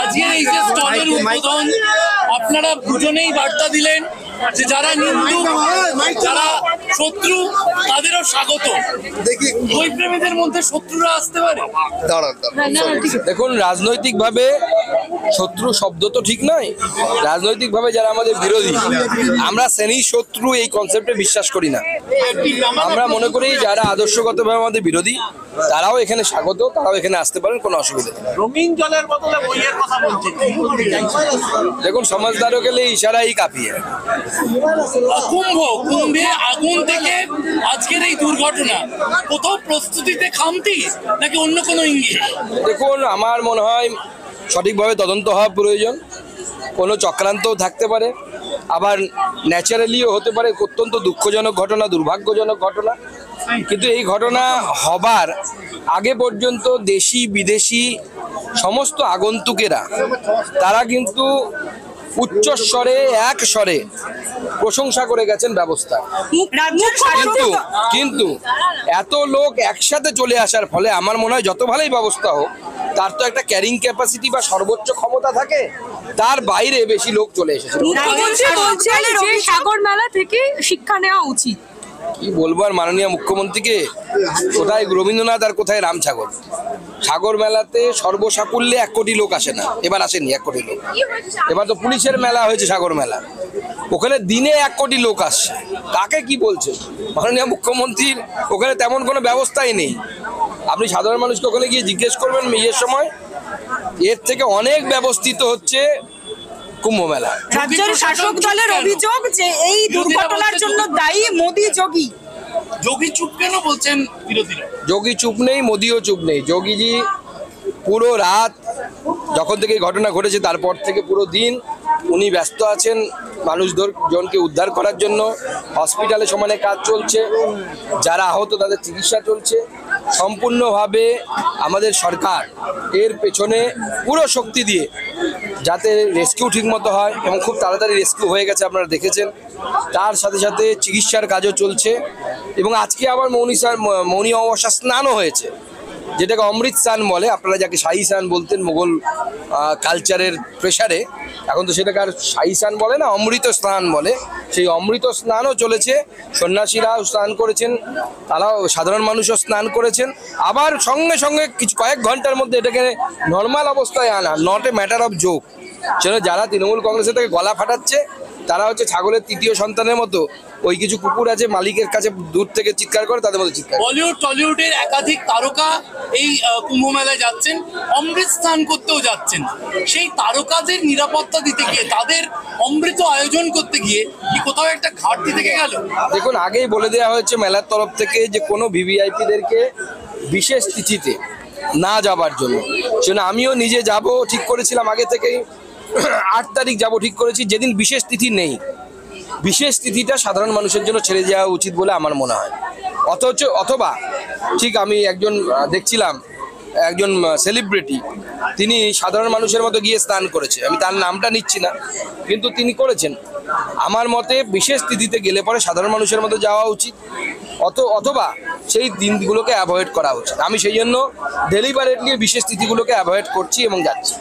আজকের এই যে স্টলের উদ্বোধন আপনারা দুজনেই বার্তা দিলেন যে যারা নিন্দুক যারা শত্রু তাদেরও স্বাগত। বই প্রেমীদের মধ্যে শত্রুরা আসতে পারে। দেখুন, রাজনৈতিকভাবে শত্রু শব্দ তো ঠিক নয়। রাজনৈতিকভাবে যারা আমাদের বিরোধী, আমরা শ্রেণী শত্রু এই কনসেপ্টে বিশ্বাস করি না। আমরা মনে করি যারা আদর্শগতভাবে আমাদের বিরোধী তারাও এখানে স্বাগত, তারাও এখানে আসতে পারেন, কোনো অসুবিধা নেই। রঙিন জলের বদলে বইয়ের কথা বলছেন। দেখুন, সমাজদারও গেলে ইশারাই কাঁপিয়ে। কুম্ভে আগুন থেকে আজকের এই দুর্ঘটনা কোথাও প্রস্তুতিতে খামতি নাকি অন্য কোনো ইঙ্গিত? দেখুন, আমার মনে হয় সঠিকভাবে তদন্ত হওয়া প্রয়োজন। কোনো চক্রান্তও থাকতে পারে, আবার ন্যাচারালিও হতে পারে। অত্যন্ত দুঃখজনক ঘটনা, দুর্ভাগ্যজনক ঘটনা। কিন্তু এই ঘটনা হবার আগে পর্যন্ত দেশি বিদেশি সমস্ত আগন্তুকেরা তারা কিন্তু উচ্চস্বরে এক স্বরে প্রশংসা করে গেছেন ব্যবস্থা। কিন্তু এত লোক একসাথে চলে আসার ফলে আমার মনে হয় যত ভালোই ব্যবস্থা হোক, তার তো একটা ক্যারিং ক্যাপাসিটি বা সর্বোচ্চ ক্ষমতা থাকে, তার বাইরে বেশি লোক চলে এসেছে। সাগর মেলা থেকে শিক্ষা নেওয়া উচিত। কি বলবো আর মাননীয় মুখ্যমন্ত্রীকে, কোথায় রবীন্দ্রনাথ আর কোথায় রামসাগর? সাগর মেলাতে সর্বসাকুল্যে 1 কোটি লোক আসে না, এবার আসেনি 1 কোটি লোক। এবার তো পুলিশের মেলা হয়েছে সাগর মেলা, ওখানে দিনে 1 কোটি লোক আসছে। কাকে কি বলছে মাননীয় মুখ্যমন্ত্রীর? ওখানে তেমন কোনো ব্যবস্থাই নেই। আপনি সাধারণ মানুষকে ওখানে গিয়ে জিজ্ঞেস করবেন মেয়ের সময়, এর থেকে অনেক ব্যবস্থিত হচ্ছে কুম্ভ মেলা। রাজ্যের শাসক দলের অভিযোগ যে এই দুর্ঘটনার জন্য দায়ী মোদি যোগী। যোগী চুপ কেন বলছেন বিরোধীরা? যোগী চুপ নেই, মোদিও চুপ নেই। যোগীজি পুরো রাত যখন থেকে ঘটনা ঘটেছে তারপর থেকে পুরো দিন উনি ব্যস্ত আছেন মানুষজনকে উদ্ধার করার জন্য। হসপিটালে সমানে কাজ চলছে, যারা আহত তাদের চিকিৎসা চলছে। সম্পূর্ণভাবে আমাদের সরকার এর পেছনে পুরো শক্তি দিয়ে যাতে রেস্কিউ ঠিকমতো হয়, এবং খুব তাড়াতাড়ি রেস্কিউ হয়ে গেছে আপনারা দেখেছেন। তার সাথে সাথে চিকিৎসার কাজও চলছে, এবং আজকে আবার মৌনী অমাবস্যা স্নানও হয়েছে, যেটাকে অমৃত স্নান বলে। আপনারা যাকে শাহী স্নান বলতেন মোগল কালচারের প্রেসারে, এখন তো সেটাকে আর শাহী স্নান বলে না, অমৃত স্নান বলে। সেই অমৃত স্নানও চলেছে। সন্ন্যাসীরাও স্নান করেছেন, তারাও সাধারণ মানুষও স্নান করেছেন। আবার সঙ্গে সঙ্গে কয়েক ঘন্টার মধ্যে এটাকে নর্মাল অবস্থায় আনা, not a matter of joke. সেটা যারা তৃণমূল কংগ্রেসের থেকে গলা ফাটাচ্ছে তারা হচ্ছে ছাগলের ৩য় সন্তানের মতো। ওই কিছু কুকুর আছে মালিকের কাছে দূর থেকে চিৎকার করে, তাদের মধ্যে চিৎকার। বলিউড টলিউডের একাধিক তারকা এই কুম্ভ মেলায় যাচ্ছেন, অমৃত স্নান করতেও যাচ্ছেন। সেই তারকাদের নিরাপত্তা দিতে গিয়ে, তাদের অমৃত আয়োজন করতে গিয়ে কি কোথাও একটা ঘাটতি থেকে গেল? দেখুন, আগেই বলে দেওয়া হয়েছে মেলার তরফ থেকে যে কোনো ভিভিআইপিদেরকে বিশেষ তিথিতে না যাবার জন্য। সেজন্য আমিও নিজে যাব ঠিক করেছিলাম আগে থেকেই। 8 তারিখ যাব ঠিক করেছি, যেদিন বিশেষ তিথি নেই। বিশেষ তিথিটা সাধারণ মানুষের জন্য ছেড়ে যাওয়া উচিত বলে আমার মনে হয়। অথবা ঠিক আমি দেখছিলাম একজন সেলিব্রিটি, তিনি সাধারণ মানুষের মতো গিয়ে স্নান করেছে। আমি তার নামটা নিচ্ছি না, কিন্তু তিনি করেছেন। আমার মতে বিশেষ তিথিতে গেলে পরে সাধারণ মানুষের মতো যাওয়া উচিত, অথবা সেই দিনগুলোকে অ্যাভয়েড করা উচিত। আমি সেই জন্য ডেলিবারেটলি বিশেষ তিথিগুলোকে অ্যাভয়েড করছি এবং যাচ্ছি।